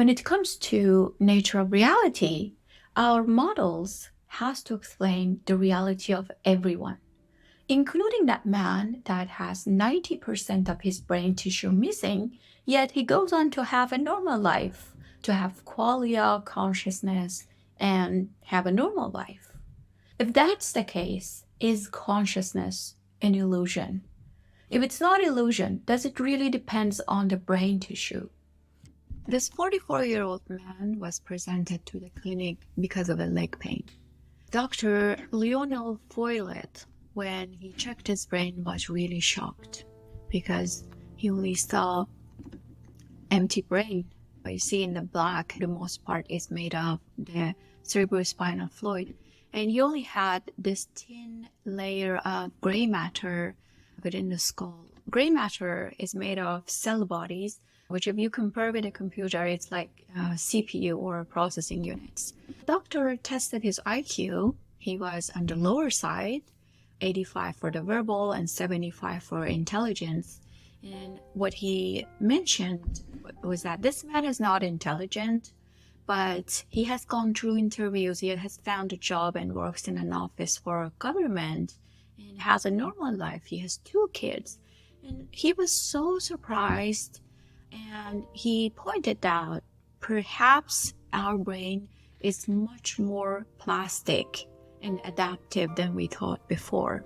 When it comes to nature of reality, our models has to explain the reality of everyone, including that man that has 90% of his brain tissue missing, yet he goes on to have a normal life, to have qualia, consciousness, and have a normal life. If that's the case, is consciousness an illusion? If it's not illusion, does it really depend on the brain tissue? This 44-year-old man was presented to the clinic because of a leg pain. Dr. Lionel Foylet, when he checked his brain, was really shocked because he only saw empty brain. You see in the black, the most part is made of the cerebrospinal fluid. And he only had this thin layer of gray matter within the skull. Gray matter is made of cell bodies, which if you compare with a computer, it's like CPU or processing units. The doctor tested his IQ. He was on the lower side, 85 for the verbal and 75 for intelligence. And what he mentioned was that this man is not intelligent, but he has gone through interviews, he has found a job and works in an office for a government and has a normal life. He has 2 kids. And he was so surprised, and he pointed out perhaps our brain is much more plastic and adaptive than we thought before.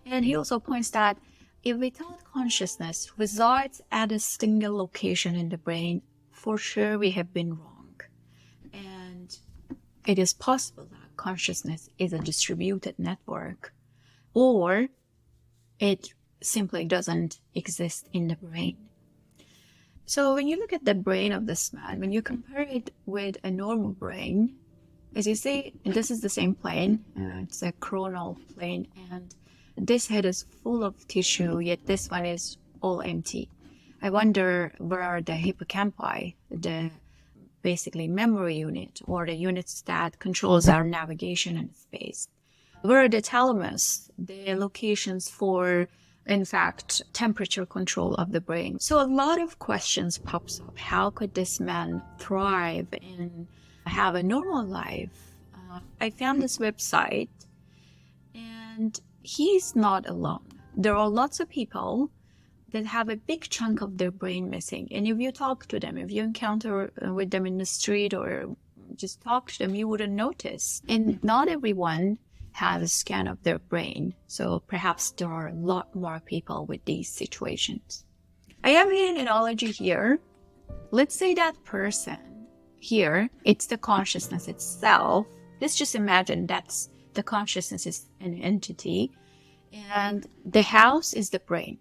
And he also points that if we thought consciousness resides at a single location in the brain, for sure we have been wrong. And it is possible that consciousness is a distributed network, or it simply doesn't exist in the brain. So when you look at the brain of this man, when you compare it with a normal brain, as you see, this is the same plane, it's a coronal plane, and this head is full of tissue, yet this one is all empty. I wonder where are the hippocampi, the basically memory unit, or the units that controls our navigation in space. Where are the thalamus, the locations for, in fact, temperature control of the brain? So a lot of questions pops up. How could this man thrive and have a normal life? I found this website, and he's not alone. There are lots of people that have a big chunk of their brain missing. And if you talk to them, if you encounter with them in the street or just talk to them, you wouldn't notice. And not everyone has a scan of their brain. So perhaps there are a lot more people with these situations. I have an analogy here. Let's say that person here, it's the consciousness itself. Let's just imagine that's the consciousness is an entity, and the house is the brain.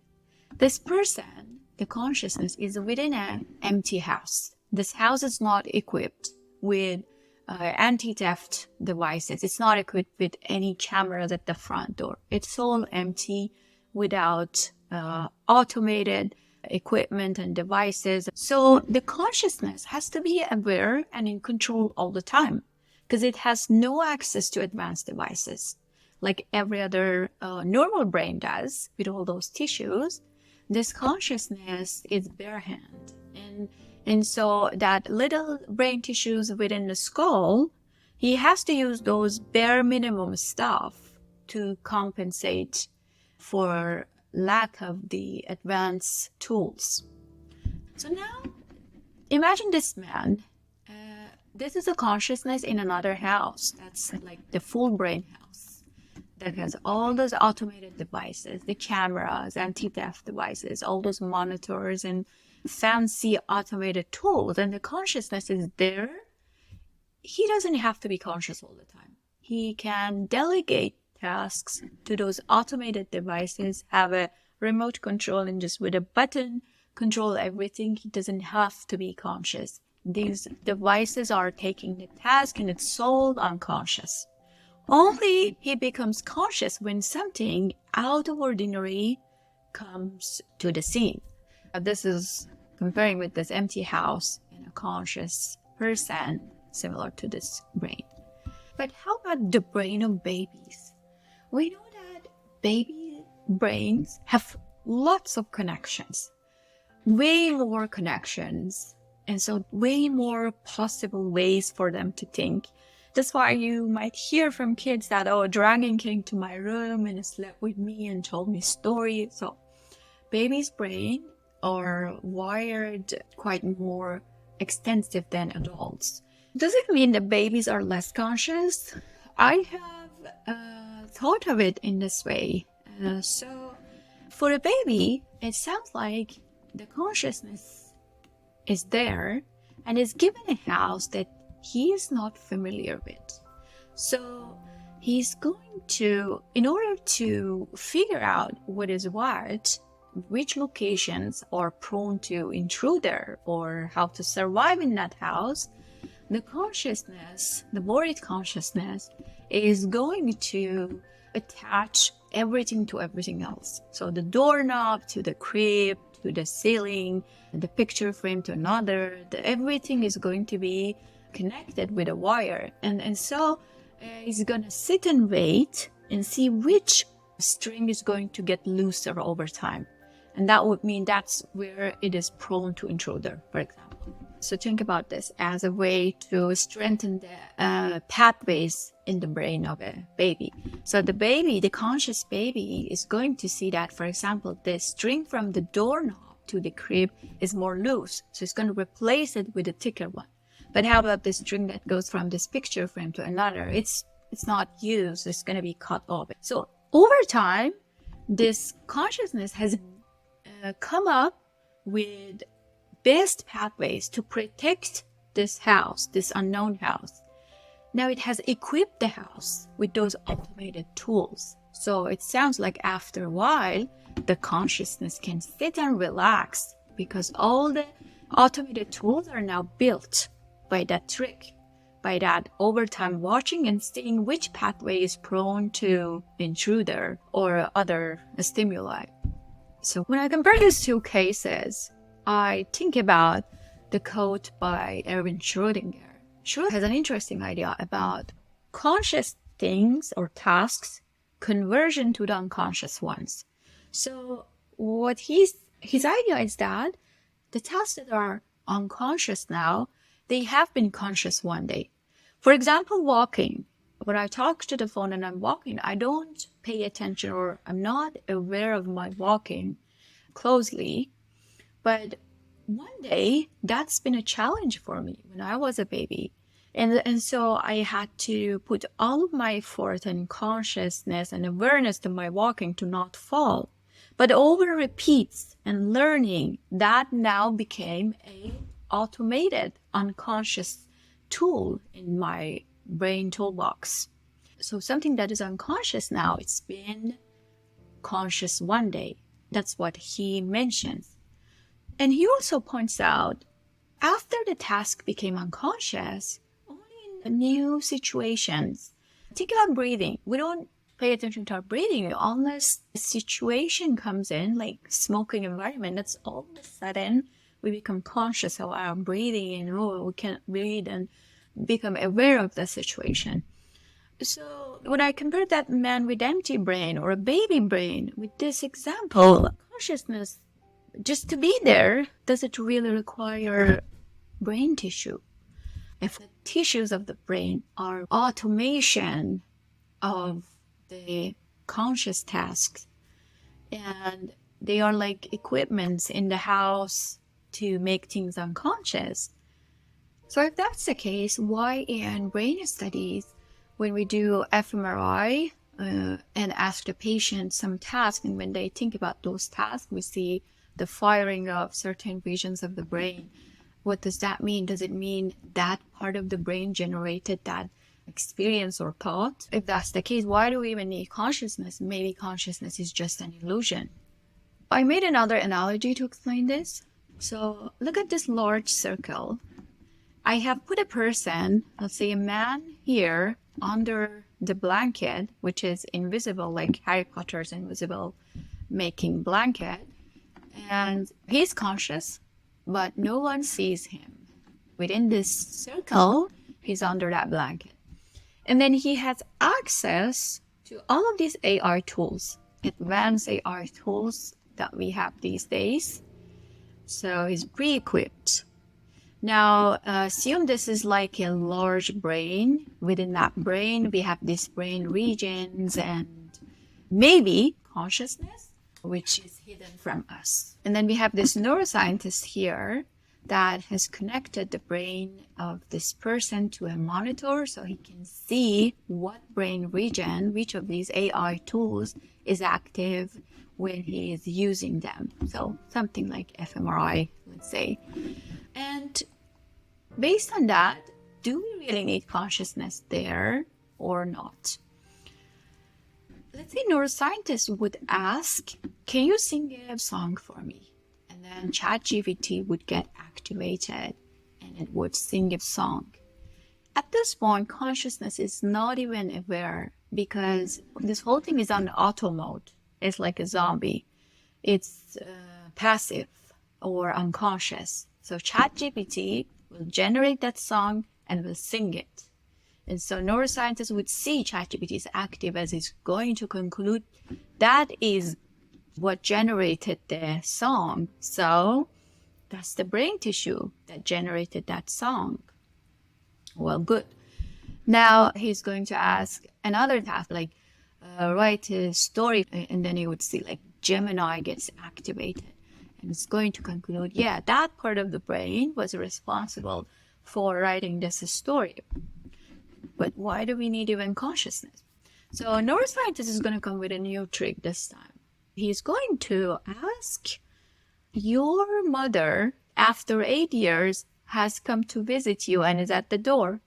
This person, the consciousness, is within an empty house. This house is not equipped with anti-theft devices. It's not equipped with any cameras at the front door. It's all empty without automated equipment and devices. So the consciousness has to be aware and in control all the time, because it has no access to advanced devices like every other normal brain does with all those tissues. This consciousness is bare hand. And so that little brain tissues within the skull, he has to use those bare minimum stuff to compensate for lack of the advanced tools. So now imagine this man. This is a consciousness in another house. That's like the full brain house that has all those automated devices, the cameras, anti-theft devices, all those monitors and fancy automated tools. And the consciousness is there. He doesn't have to be conscious all the time. He can delegate tasks to those automated devices, have a remote control, and just with a button control everything. He doesn't have to be conscious. These devices are taking the task and it's sold unconscious. Only he becomes conscious when something out of ordinary comes to the scene. This is comparing with this empty house and a conscious person similar to this brain. But how about the brain of babies? We know that baby brains have lots of connections, way more connections And so way more possible ways for them to think. That's why you might hear from kids that, oh, a dragon came to my room and slept with me and told me stories. So baby's brain are wired quite more extensive than adults. Does it mean that babies are less conscious? I have thought of it in this way. So for a baby, it sounds like the consciousness is there and is given a house that he is not familiar with. So he's going to, in order to figure out what is what, which locations are prone to intruder or how to survive in that house, the consciousness, the worried consciousness, is going to attach everything to everything else. So the doorknob to the crib, to the ceiling, the picture frame to another, everything is going to be connected with a wire. And so he's going to sit and wait and see which string is going to get looser over time. And that would mean that's where it is prone to intruder, for example. So think about this as a way to strengthen the pathways in the brain of a baby. So the baby, the conscious baby, is going to see that, for example, the string from the doorknob to the crib is more loose. So it's going to replace it with a thicker one. But how about the string that goes from this picture frame to another? It's not used. It's going to be cut off. So over time, this consciousness has come up with best pathways to protect this house, this unknown house. Now it has equipped the house with those automated tools. So it sounds like after a while, the consciousness can sit and relax because all the automated tools are now built by that trick, by that over time watching and seeing which pathway is prone to intruder or other stimuli. So when I compare these two cases, I think about the quote by Erwin Schrödinger. Schrödinger has an interesting idea about conscious things or tasks, conversion to the unconscious ones. So what his idea is that the tasks that are unconscious now, they have been conscious one day. For example, walking. When I talk to the phone and I'm walking, I don't pay attention or I'm not aware of my walking closely. But one day, that's been a challenge for me when I was a baby. And so I had to put all of my effort and consciousness and awareness to my walking to not fall. But over repeats and learning, that now became a automated, unconscious tool in my brain toolbox. So something that is unconscious now, it's been conscious one day. That's what he mentions. And he also points out, after the task became unconscious, only in new situations. Think about breathing. We don't pay attention to our breathing unless a situation comes in, like smoking environment. That's all of a sudden we become conscious of our breathing and we can't breathe and become aware of the situation. So when I compare that man with empty brain or a baby brain with this example, consciousness, just to be there, does it really require brain tissue? If the tissues of the brain are automation of the conscious tasks and they are like equipments in the house to make things unconscious. So if that's the case, why in brain studies, when we do fMRI and ask the patient some tasks, and when they think about those tasks, we see the firing of certain regions of the brain. What does that mean? Does it mean that part of the brain generated that experience or thought? If that's the case, why do we even need consciousness? Maybe consciousness is just an illusion. I made another analogy to explain this. So look at this large circle. I have put a person, let's say a man here, under the blanket, which is invisible, like Harry Potter's invisible making blanket. And he's conscious, but no one sees him. Within this circle, he's under that blanket. And then he has access to all of these AR tools, advanced AR tools that we have these days. So he's pre-equipped. Now, assume this is like a large brain. Within that brain, we have these brain regions and maybe consciousness, which is hidden from us. And then we have this neuroscientist here that has connected the brain of this person to a monitor so he can see what brain region, which of these AI tools is active when he is using them. So something like fMRI, let's say. And based on that, do we really need consciousness there or not? Let's say neuroscientists would ask, can you sing a song for me? And then ChatGPT would get activated and it would sing a song. At this point, consciousness is not even aware because this whole thing is on auto mode. It's like a zombie. It's passive or unconscious. So ChatGPT will generate that song and will sing it. And so neuroscientists would see ChatGPT is active as it's going to conclude that is what generated the song. So that's the brain tissue that generated that song. Well, good. Now he's going to ask another task, like write a story, and then he would see like Gemini gets activated. And it's going to conclude, yeah, that part of the brain was responsible for writing this story. But why do we need even consciousness? So a neuroscientist is going to come with a new trick this time. He's going to ask, your mother, after 8 years, has come to visit you and is at the door.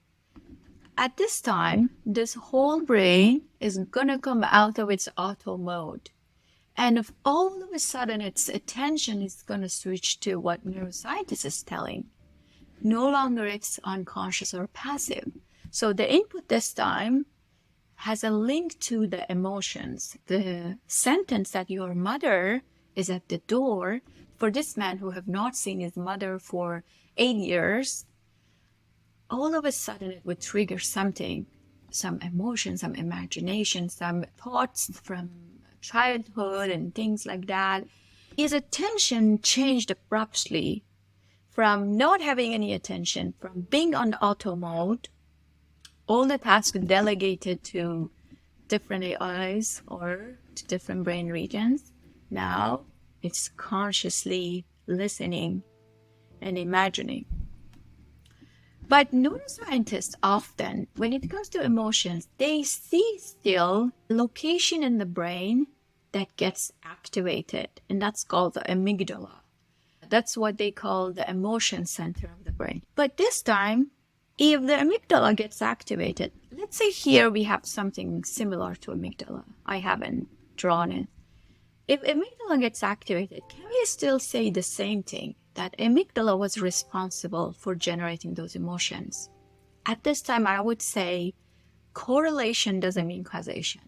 At this time, this whole brain is going to come out of its auto mode. And if all of a sudden its attention is going to switch to what neuroscientist is telling, no longer it's unconscious or passive. So the input this time has a link to the emotions. The sentence that your mother is at the door, for this man who have not seen his mother for 8 years, all of a sudden it would trigger something, some emotion, some imagination, some thoughts from childhood and things like that. His attention changed abruptly from not having any attention, from being on auto mode, all the tasks delegated to different AIs or to different brain regions. Now it's consciously listening and imagining. But neuroscientists often, when it comes to emotions, they see still location in the brain that gets activated, and that's called the amygdala. That's what they call the emotion center of the brain. But this time, if the amygdala gets activated, let's say here we have something similar to amygdala. I haven't drawn it. If amygdala gets activated, can we still say the same thing? That amygdala was responsible for generating those emotions. At this time, I would say correlation doesn't mean causation.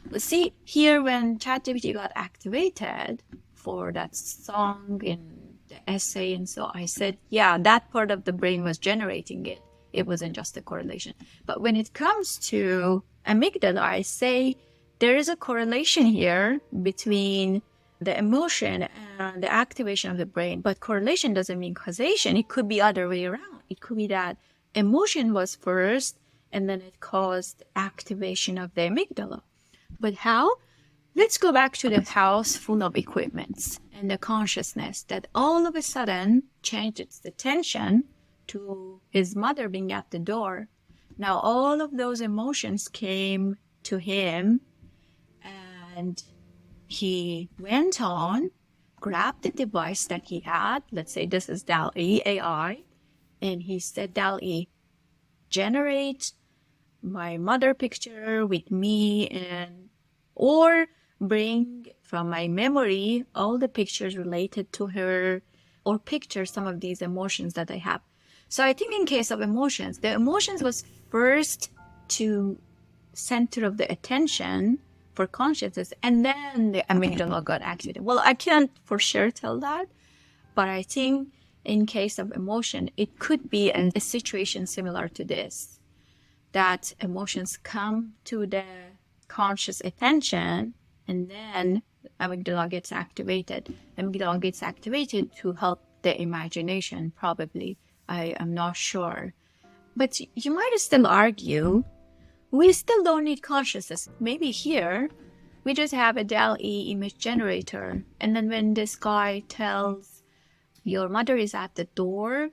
But see, here when ChatGPT got activated for that song in the essay, and so I said, yeah, that part of the brain was generating it. It wasn't just a correlation. But when it comes to amygdala, I say there is a correlation here between the emotion and the activation of the brain. But correlation doesn't mean causation. It could be other way around. It could be that emotion was first and then it caused activation of the amygdala. But how? Let's go back to the house full of equipments and the consciousness that all of a sudden changed its attention to his mother being at the door. Now all of those emotions came to him and he went on, grabbed the device that he had. Let's say this is DALL-E AI. And he said, DALL-E, generate my mother picture with me or bring from my memory all the pictures related to her or picture some of these emotions that I have. So I think in case of emotions, the emotions was first to center of the attention for consciousness, and then the amygdala got activated. Well, I can't for sure tell that, but I think in case of emotion, it could be a situation similar to this, that emotions come to the conscious attention, and then amygdala gets activated. Amygdala gets activated to help the imagination, probably. I am not sure. But you might still argue we still don't need consciousness. Maybe here we just have a DALL-E image generator. And then when this guy tells your mother is at the door,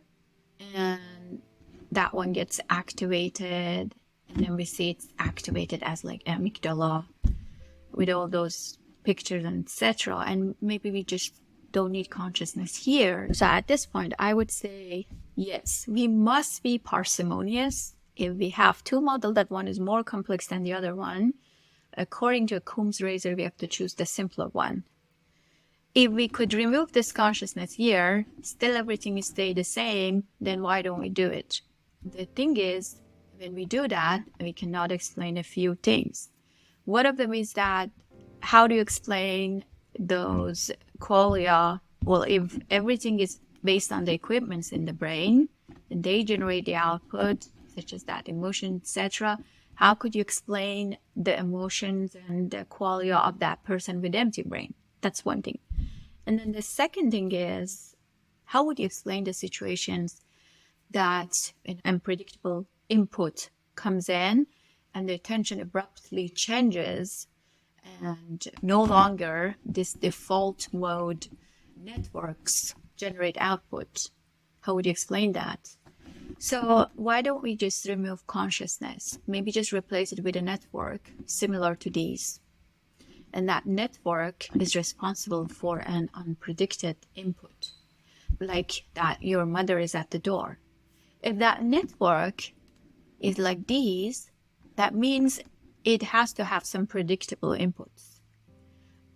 and that one gets activated, and then we see it's activated as like amygdala with all those pictures and etc. And maybe we just don't need consciousness here. So at this point, I would say, yes, we must be parsimonious. If we have two models, that one is more complex than the other one, according to a Coombs razor, we have to choose the simpler one. If we could remove this consciousness here, still everything stay the same, then why don't we do it? The thing is, when we do that, we cannot explain a few things. One of them is that, how do you explain those qualia? Well, if everything is based on the equipments in the brain, and they generate the output, such as that emotion, etc., how could you explain the emotions and the qualia of that person with empty brain? That's one thing. And then the second thing is, how would you explain the situations that an unpredictable input comes in and the attention abruptly changes, and no longer this default mode networks generate output? How would you explain that? So why don't we just remove consciousness? Maybe just replace it with a network similar to these. And that network is responsible for an unpredicted input, like that your mother is at the door. If that network is like these, that means it has to have some predictable inputs.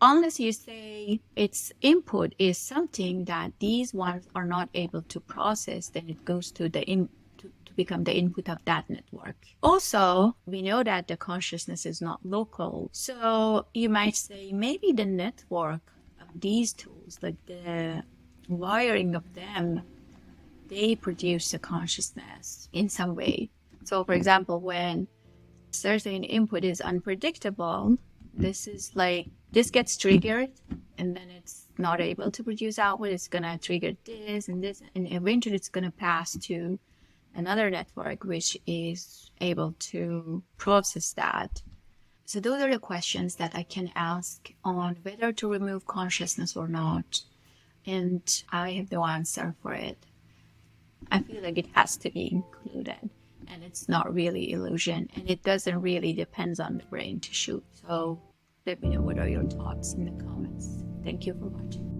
Unless you say its input is something that these ones are not able to process, then it goes to the to become the input of that network. Also, we know that the consciousness is not local. So you might say maybe the network of these tools, like the wiring of them, they produce a consciousness in some way. So for example, when certain input is unpredictable, this gets triggered, and then it's not able to produce output. It's gonna trigger this, and eventually it's gonna pass to another network which is able to process that. So those are the questions that I can ask on whether to remove consciousness or not, and I have no answer for it. I feel like it has to be included, and it's not really illusion, and it doesn't really depend on the brain tissue. So let me know what are your thoughts in the comments. Thank you for watching.